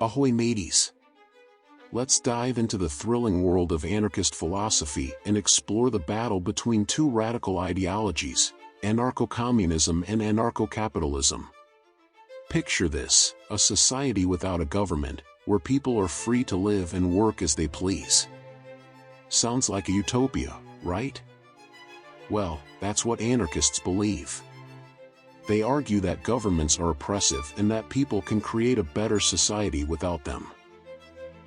Ahoy mateys! Let's dive into the thrilling world of anarchist philosophy and explore the battle between two radical ideologies, anarcho-communism and anarcho-capitalism. Picture this, a society without a government, where people are free to live and work as they please. Sounds like a utopia, right? Well, that's what anarchists believe. They argue that governments are oppressive and that people can create a better society without them.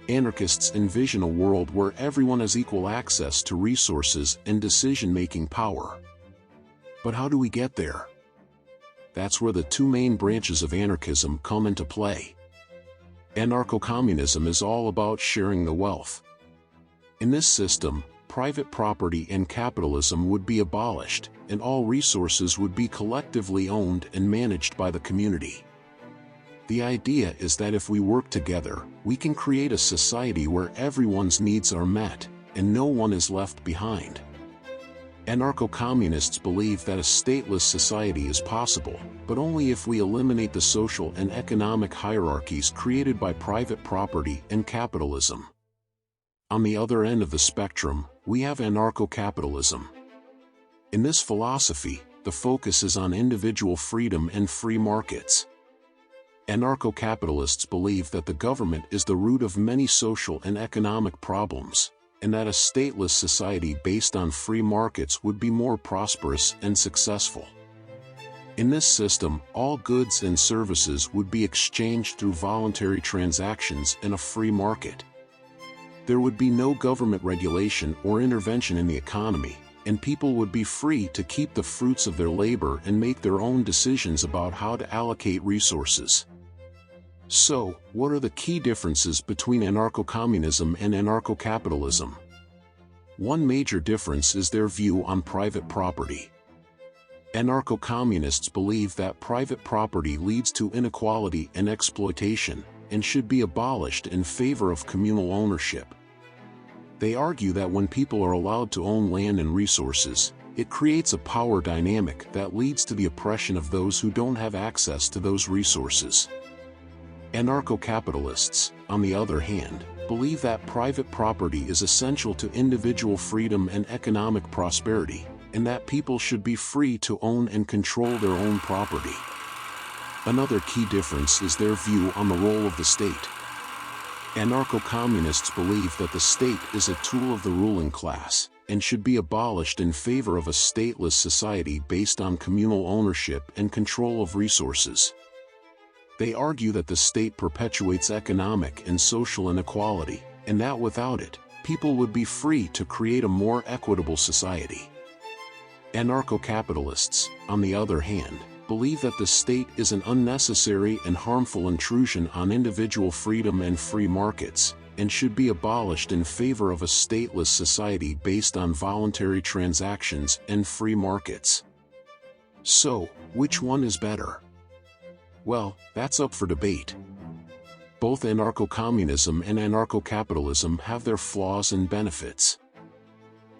Anarchists envision a world where everyone has equal access to resources and decision-making power. But how do we get there? That's where the two main branches of anarchism come into play. Anarcho-communism is all about sharing the wealth. In this system, private property and capitalism would be abolished, and all resources would be collectively owned and managed by the community. The idea is that if we work together, we can create a society where everyone's needs are met, and no one is left behind. Anarcho-communists believe that a stateless society is possible, but only if we eliminate the social and economic hierarchies created by private property and capitalism. On the other end of the spectrum, we have anarcho-capitalism. In this philosophy, the focus is on individual freedom and free markets. Anarcho-capitalists believe that the government is the root of many social and economic problems, and that a stateless society based on free markets would be more prosperous and successful. In this system, all goods and services would be exchanged through voluntary transactions in a free market. There would be no government regulation or intervention in the economy, and people would be free to keep the fruits of their labor and make their own decisions about how to allocate resources. So, what are the key differences between anarcho-communism and anarcho-capitalism? One major difference is their view on private property. Anarcho-communists believe that private property leads to inequality and exploitation, and should be abolished in favor of communal ownership. They argue that when people are allowed to own land and resources, it creates a power dynamic that leads to the oppression of those who don't have access to those resources. Anarcho-capitalists, on the other hand, believe that private property is essential to individual freedom and economic prosperity, and that people should be free to own and control their own property. Another key difference is their view on the role of the state. Anarcho-communists believe that the state is a tool of the ruling class, and should be abolished in favor of a stateless society based on communal ownership and control of resources. They argue that the state perpetuates economic and social inequality, and that without it, people would be free to create a more equitable society. Anarcho-capitalists, on the other hand, believe that the state is an unnecessary and harmful intrusion on individual freedom and free markets, and should be abolished in favor of a stateless society based on voluntary transactions and free markets. So, which one is better? Well, that's up for debate. Both anarcho-communism and anarcho-capitalism have their flaws and benefits.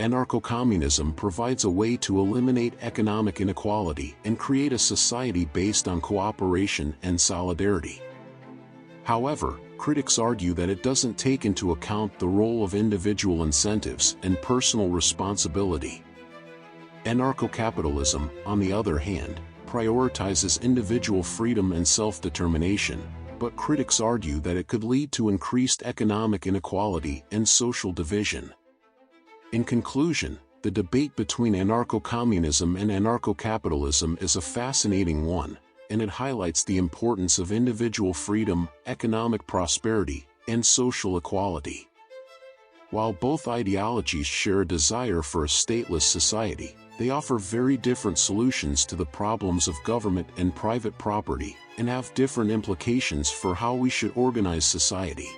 Anarcho-communism provides a way to eliminate economic inequality and create a society based on cooperation and solidarity. However, critics argue that it doesn't take into account the role of individual incentives and personal responsibility. Anarcho-capitalism, on the other hand, prioritizes individual freedom and self-determination, but critics argue that it could lead to increased economic inequality and social division. In conclusion, the debate between anarcho-communism and anarcho-capitalism is a fascinating one, and it highlights the importance of individual freedom, economic prosperity, and social equality. While both ideologies share a desire for a stateless society, they offer very different solutions to the problems of government and private property, and have different implications for how we should organize society.